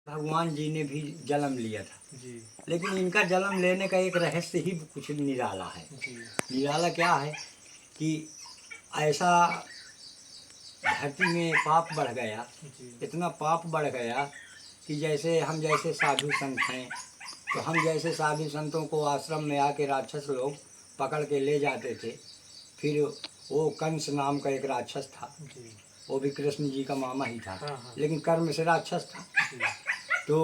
भगवान जी ने भी जन्म लिया था जी लेकिन इनका जन्म लेने का एक रहस्य ही कुछ निराला है। जी निराला क्या है कि ऐसा धरती में पाप बढ़ गया, जी इतना पाप बढ़ गया कि जैसे हम जैसे साधु संत हैं तो हम जैसे साधु संतों को आश्रम में आके राक्षस लोग पकड़ के ले जाते थे। फिर वो कंस नाम का एक राक्षस था, जी वो भी कृष्ण जी का मामा ही था, हाँ हाँ लेकिन कर्म से राक्षस था। जी तो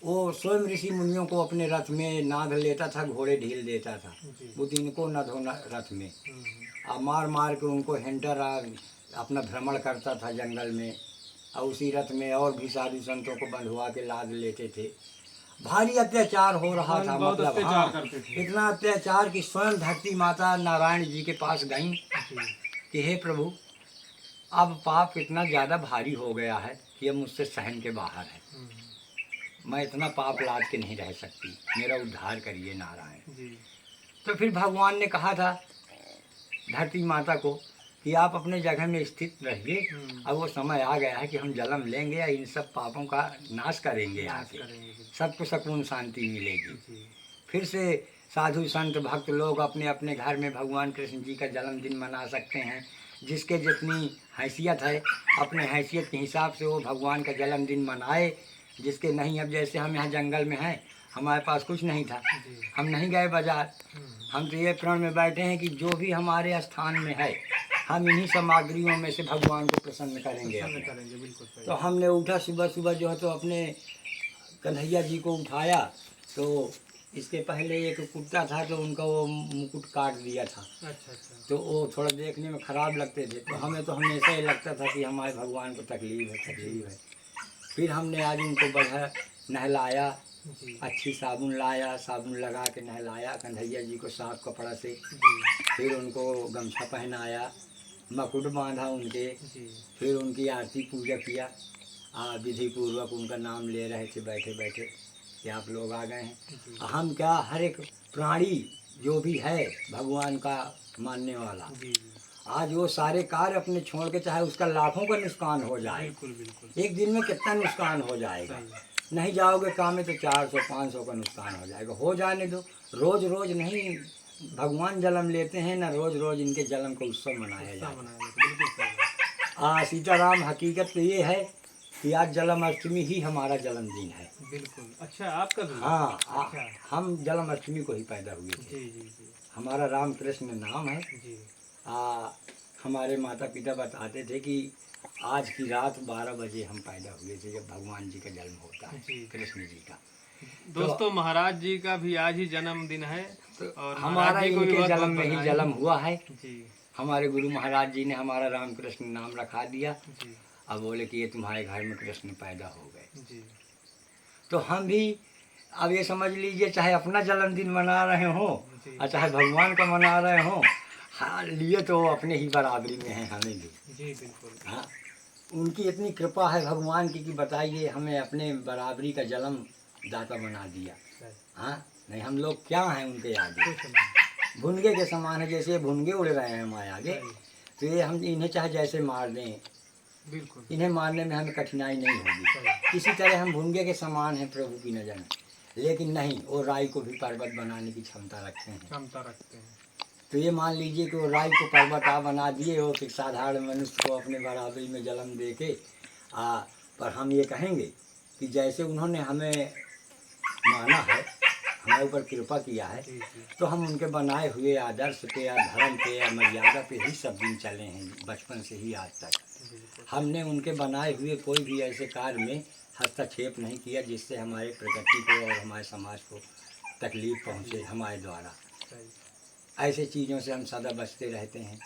वो स्वयं ऋषि मुनियों को अपने रथ में नाद लेता था, घोड़े ढील देता था, जी वो दिन को न धोना रथ में, हम्म, और मार मार के उनको हेंटर अपना भ्रमण करता था जंगल में, और उसी रथ में और भी साधु संतों को बंधवा के लाद लेते थे। भारी अत्याचार हो रहा भगवान था, बहुत मतलब अत्याचार करते थे। इतना अत्याचार कि स्वयं धरती माता नारायण जी के पास गई जी कि हे प्रभु, अब पाप इतना ज़्यादा भारी हो गया है कि अब मुझसे सहन के बाहर है, मैं इतना पाप लाद के नहीं रह सकती, मेरा उद्धार करिए नारायण। जी तो फिर भगवान ने कहा था धरती माता को कि आप अपने जगह में स्थित रहिए, अब वो समय आ गया है कि हम जन्म लेंगे या इन सब पापों का नाश करेंगे, नाश आके करेंगे जी सबको सकून शांति मिलेगी। जी फिर से साधु संत भक्त लोग अपने अपने घर में भगवान कृष्ण जी का जन्मदिन मना सकते हैं, जिसके जितनी हैसियत है अपने हैसियत के हिसाब से वो भगवान का जन्मदिन मनाए। जिसके नहीं, अब जैसे हम यहाँ जंगल में हैं, हमारे पास कुछ नहीं था, जी हम नहीं गए बाजार, हम तो ये प्रण में बैठे हैं कि जो भी हमारे स्थान में है हम इन्हीं सामग्रियों में से भगवान को प्रसन्न करेंगे प्रसन्न अपने। करेंगे, बिल्कुल सही। तो हमने उठा सुबह सुबह जो है तो अपने कन्हैया जी को उठाया, तो इसके पहले एक कुत्ता था तो उनका वो मुकुट काट दिया था, अच्छा अच्छा तो वो थोड़ा देखने में ख़राब लगते थे, तो हमें तो हमेशा ही लगता था कि हमारे भगवान को तकलीफ़ है तकलीफ़ है। फिर हमने आज उनको बढ़िया नहलाया, जी अच्छी साबुन लाया, साबुन लगा के नहलाया कन्हैया जी को साफ कपड़ा से, जी फिर उनको गमछा पहनाया, मकुट बांधा उनके, जी फिर उनकी आरती पूजा किया, विधि पूर्वक उनका नाम ले रहे थे बैठे बैठे कि आप लोग आ गए हैं। जी हम क्या, हर एक प्राणी जो भी है भगवान का मानने वाला, जी आज वो सारे कार्य अपने छोड़ के, चाहे उसका लाखों का नुकसान हो जाए, बिल्कुल बिल्कुल एक दिन में कितना नुकसान हो जाएगा, सही। नहीं जाओगे काम में तो 400-500 का नुकसान हो जाएगा, हो जाने दो। रोज रोज नहीं भगवान जन्म लेते हैं ना, रोज रोज इनके जन्म का उत्सव मनाया उत्साह जाता मनाया जाता है, बिल्कुल सही बात। है। सीताराम, हकीकत तो ये है कि आज जन्माष्टमी ही हमारा जन्मदिन है। बिल्कुल, अच्छा आपका भी? हाँ, अच्छा हम जन्माष्टमी को ही पैदा हुए थे। जी जी जी हमारा राम कृष्ण नाम है। जी हमारे माता पिता बताते थे कि आज की रात 12 बजे हम पैदा हुए थे, जब भगवान जी का जन्म होता है, जी। कृष्ण जी का। दोस्तों, महाराज जी का भी आज ही जन्मदिन है तो और हमारा महाराज जी को भी इनके बहुत बहुत जन्म में ही बधाई। जन्म हुआ है। जी हमारे गुरु महाराज जी ने हमारा रामकृष्ण नाम रखा दिया। जी अब बोले कि ये तुम्हारे घर में कृष्ण पैदा हो गए। जी तो हम भी अब ये समझ लीजिए, चाहे अपना जन्मदिन मना रहे हों जी और चाहे भगवान का मना रहे हों, हाँ, लिए तो वो अपने ही बराबरी में हैं, हमें भी। जी बिल्कुल। हाँ, उनकी इतनी कृपा है भगवान की कि बताइए, हमें अपने बराबरी का जन्म दाता बना दिया। हाँ, नहीं हम लोग क्या हैं उनके आगे, कुछ नहीं। भुनगे के समान है, जैसे भुनगे उड़ रहे हैं हमारे आगे। तो ये हम इन्हें चाहे जैसे मार दें, बिल्कुल इन्हें मारने में हमें कठिनाई नहीं होगी। इसी तरह हम भुनगे के समान हैं प्रभु की नज़र में, लेकिन नहीं, वो राई को भी पर्वत बनाने की क्षमता रखते हैं। क्षमता रखते हैं। तो ये मान लीजिए कि वो राई को पर्वत बना दिए हो कि साधारण मनुष्य को अपने बराबरी में जन्म दे के पर हम ये कहेंगे कि जैसे उन्होंने हमें माना है, हमारे ऊपर कृपा किया है, जी जी तो हम उनके बनाए हुए आदर्श पे या धर्म पे या मर्यादा पे ही सब दिन चले हैं, बचपन से ही आज तक। बिल्कुल हमने उनके बनाए हुए कोई भी ऐसे कार्य में हस्तक्षेप नहीं किया जिससे हमारे प्रकृति को और हमारे समाज को तकलीफ पहुँचे हमारे द्वारा। सही। ऐसे चीज़ों से हम सदा बचते रहते हैं,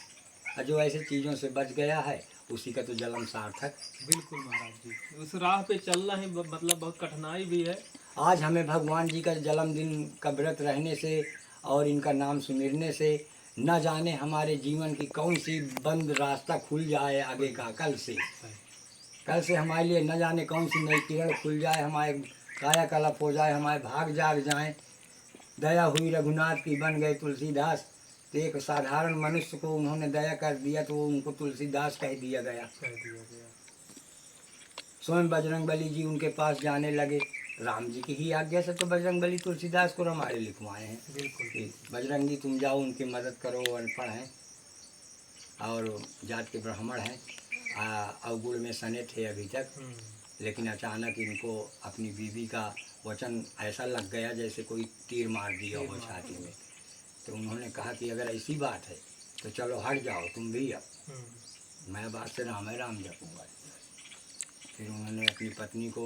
और जो ऐसे चीज़ों से बच गया है उसी का तो जन्म सार्थक। बिल्कुल महाराज जी, उस राह पे चलना ही मतलब बहुत कठिनाई भी है। आज हमें भगवान जी का जन्मदिन का व्रत रहने से और इनका नाम सुमिरने से न जाने हमारे जीवन की कौन सी बंद रास्ता खुल जाए आगे का। कल से हमारे लिए न जाने कौन सी नई किरण खुल जाए, हमारे कायाकल्प हो जाए, हमारे भाग जाग जाएं। दया हुई रघुनाथ की बन गए तुलसीदास, तो एक साधारण मनुष्य को उन्होंने दया कर दिया तो वो उनको तुलसीदास कह दिया गया। स्वयं बजरंगबली जी उनके पास जाने लगे। राम जी की ही आज्ञा से तो बजरंगबली तुलसीदास को रामायण लिखवाए हैं बिल्कुल। कि बजरंगी तुम जाओ उनकी मदद करो, वो अनपढ़ हैं और जात के ब्राह्मण हैं, अवगुण में सने थे अभी तक, लेकिन अचानक इनको अपनी बीवी का वचन ऐसा लग गया जैसे कोई तीर मार दिया हो छाती में। तो उन्होंने कहा कि अगर ऐसी बात है तो चलो हट जाओ तुम भी, अब मैं बात से राम है राम जपूँगा। फिर उन्होंने अपनी पत्नी को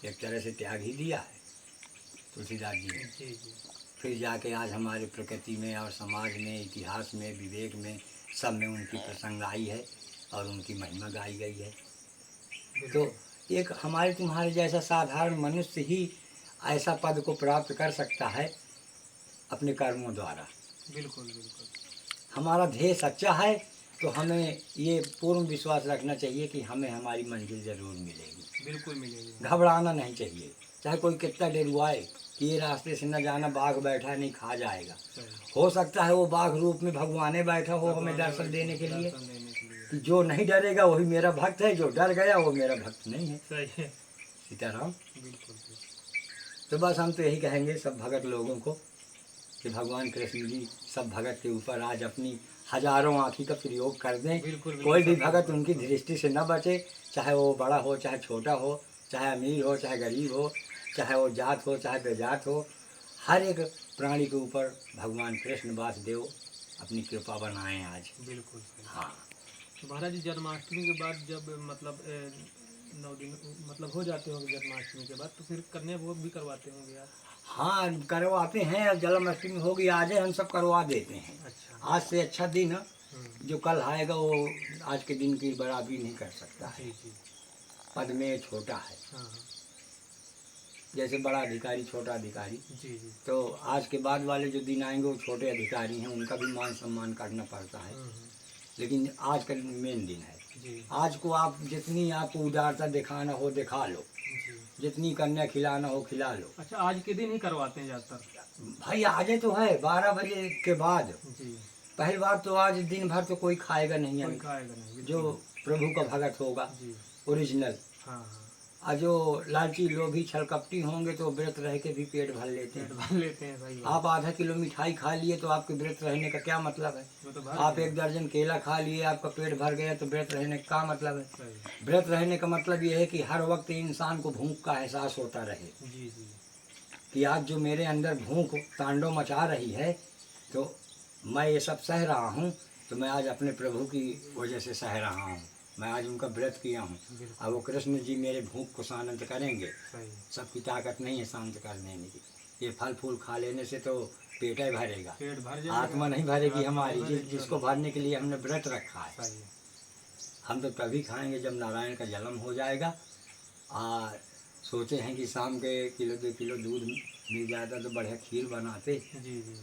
एक तरह से त्याग ही दिया है तुलसीदास जी ने। जी जी। फिर जाके आज हमारे प्रकृति में और समाज में, इतिहास में, विवेक में, सब में उनकी प्रसंग आई है और उनकी महिमा गाई गई है। तो एक हमारे तुम्हारे जैसा साधारण मनुष्य ही ऐसा पद को प्राप्त कर सकता है अपने कर्मों द्वारा। बिल्कुल बिल्कुल। हमारा ध्येय सच्चा है तो हमें ये पूर्ण विश्वास रखना चाहिए कि हमें हमारी मंजिल ज़रूर मिलेगी। बिल्कुल मिलेगी। घबराना नहीं चाहिए, चाहे कोई कितना डरुआए कि ये रास्ते से न जाना, बाघ बैठा नहीं खा जाएगा। हो सकता है वो बाघ रूप में भगवाने बैठा हो हमें दर्शन देने के लिए, कि जो नहीं डरेगा वही मेरा भक्त है, जो डर गया वो मेरा भक्त नहीं है। सही है। सीताराम। बिल्कुल। तो बस हम तो यही कहेंगे सब भगत लोगों को कि भगवान कृष्ण जी सब भगत के ऊपर आज अपनी हजारों आँखी का प्रयोग कर दें। कोई भी भगत उनकी दृष्टि से न बचे, चाहे वो बड़ा हो चाहे छोटा हो, चाहे अमीर हो चाहे गरीब हो, चाहे वो जात हो चाहे बेजात हो, हर एक प्राणी के ऊपर भगवान कृष्ण वासुदेव अपनी कृपा बनाएं आज। बिल्कुल। हाँ। तो महाराज जी जन्माष्टमी के बाद जब मतलब 9 दिन मतलब हो जाते होंगे जन्माष्टमी के बाद, तो फिर कन्या भोग भी करवाते होंगे आप? हाँ करवाते हैं, अब जन्माष्टमी होगी आज हम सब करवा देते हैं। अच्छा। आज से अच्छा दिन जो कल आएगा वो आज के दिन की बराबरी नहीं कर सकता है। जी जी। पद में छोटा है। हाँ। जैसे बड़ा अधिकारी छोटा अधिकारी, जी जी। तो आज के बाद वाले जो दिन आएंगे वो छोटे अधिकारी हैं, उनका भी मान सम्मान करना पड़ता है। लेकिन आज का मेन दिन है। जी। आज को आप जितनी आपको उदारता दिखाना हो दिखा लो, जितनी कन्या खिलाना हो खिला लो। अच्छा, आज के दिन ही करवाते हैं ज़्यादातर? भाई आजे तो है 12 बजे के बाद। जी। पहली बात तो आज दिन भर तो कोई खाएगा नहीं कोई है, खाएगा नहीं। जो प्रभु का भगत होगा जी। ओरिजिनल। हाँ हाँ। और जो लालची लोभी छलकपटी होंगे तो व्रत रह के भी पेट भर लेते पेट हैं। भर लेते हैं। सही है। आप आधा किलो मिठाई खा लिए तो आपके व्रत रहने का क्या मतलब है? वो तो आप 1 दर्जन केला खा लिए आपका पेट भर गया तो व्रत रहने का क्या मतलब है? सही। व्रत रहने का मतलब ये है कि हर वक्त इंसान को भूख का एहसास होता रहे जी जी। कि आज जो मेरे अंदर भूख तांडव मचा रही है तो मैं ये सब सह रहा हूँ, तो मैं आज अपने प्रभु की वजह से सह रहा हूँ, मैं आज उनका व्रत किया हूँ। अब वो कृष्ण जी मेरे भूख को शांत करेंगे। सही। सबकी ताकत नहीं है शांत कर देने की। ये फल फूल खा लेने से तो पेट ही भरेगा, पेट भर जाएगा, आत्मा नहीं भरेगी हमारी, भरेगी। जिसको भरने के लिए हमने व्रत रखा है। सही है। हम तो तभी खाएंगे जब नारायण का जन्म हो जाएगा। और सोचे हैं कि शाम के 1-2 किलो दूध मिल जाता तो बढ़िया खीर बनाते, जी जी।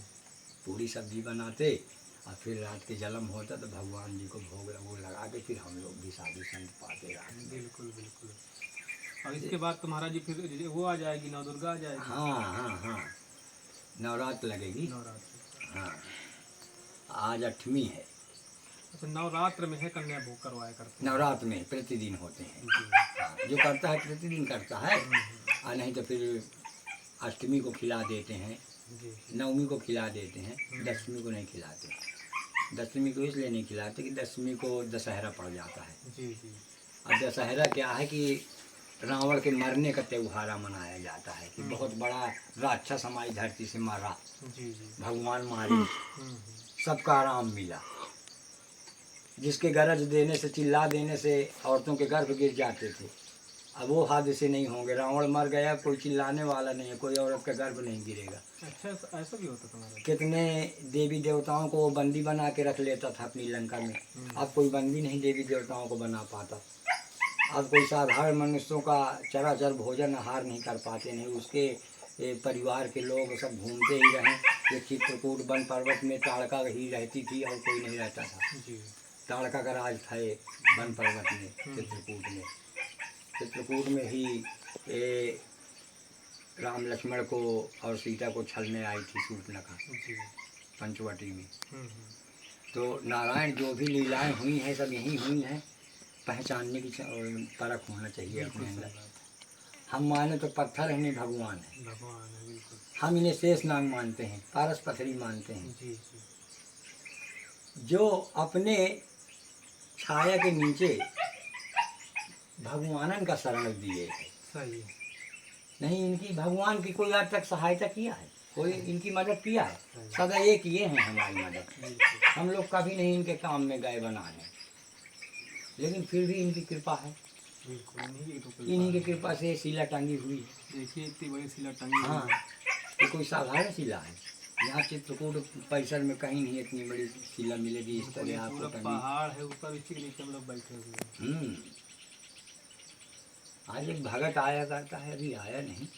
पूरी सब्जी बनाते और फिर रात के जन्म होता तो भगवान जी को भोग लगा के फिर हम लोग भी साधु संत पाते रात में। बिल्कुल बिल्कुल। और इसके बाद तो महाराज जी फिर वो आ जाएगी, नौ दुर्गा आ जाएगी। हाँ हाँ हाँ, नवरात्र लगेगी। नवरात्र। हाँ, आज 8वीं है। अच्छा, नवरात्र में है कन्या भोग करवाया करते हैं? नवरात्र में प्रतिदिन होते हैं। जी। हाँ, जो करता है प्रतिदिन करता है, और नहीं तो फिर अष्टमी को खिला देते हैं, जी। नवमी को खिला देते हैं, दशमी को नहीं खिलाते। दशमी को इसलिए नहीं खिलाते कि दशमी को दशहरा पड़ जाता है। जी जी। और दशहरा क्या है कि रावण के मरने का त्योहार मनाया जाता है कि बहुत बड़ा राक्षस हमारी धरती से मरा, जी जी। भगवान मारे, सबका आराम मिला। जिसके गरज देने से चिल्ला देने से औरतों के गर्भ गिर जाते थे, अब वो हादसे नहीं होंगे। रावण मर गया, कोई चिल्लाने वाला नहीं है, कोई औरत का गर्भ नहीं गिरेगा। अच्छा, ऐसा भी होता तुम्हारा? कितने देवी देवताओं को वो बंदी बना के रख लेता था अपनी लंका में, अब कोई बंदी नहीं देवी देवताओं को बना पाता। अब कोई साधारण मनुष्यों का चराचर भोजन आहार नहीं कर पाते, नहीं उसके परिवार के लोग सब घूमते ही रहे। ये चित्रकूट वन पर्वत में ताड़का ही रहती थी और कोई नहीं रहता था। जी। ताड़का का राज था वन पर्वत में, चित्रकूट में। चित्रकूट में ही राम लक्ष्मण को और सीता को छलने आई थी शूर्पणखा पंचवटी में। तो नारायण जो भी लीलाएं हुई हैं सब यहीं हुई हैं। पहचानने की परख होना चाहिए बिल्कुल अपने सही अंदर। बात हम माने तो पत्थर है, नहीं भगवान है। है, भगवान है बिल्कुल। हम इन्हें शेष नाग मानते हैं, पारस पथरी मानते हैं। जी जी जो अपने छाया के नीचे भगवानन का शरण दिए है, सही है। नहीं इनकी भगवान की कोई आज तक सहायता किया है, कोई इनकी मदद किया है? सही। सदा ये किए हैं हमारी मदद। बिल्कुल हम लोग कभी नहीं इनके काम में गए बनाने, लेकिन फिर भी इनकी कृपा है। बिल्कुल, इन्हीं की तो इन्हीं की कृपा है। कृपा से ये शिला टंगी हुई है। देखिए इतनी बड़ी शिला टंगी हुई हाँ, है। ये कोई साधारण शिला है? यहाँ चित्रकूट परिसर में कहीं नहीं इतनी बड़ी शिला मिलेगी इस बिल्कुल, ये तरह आपको पूरा टंगी। पहाड़ है ऊपर, इसी के नीचे हम लोग बैठे हुए हैं। आज एक भगत आया करता है, अभी आया नहीं।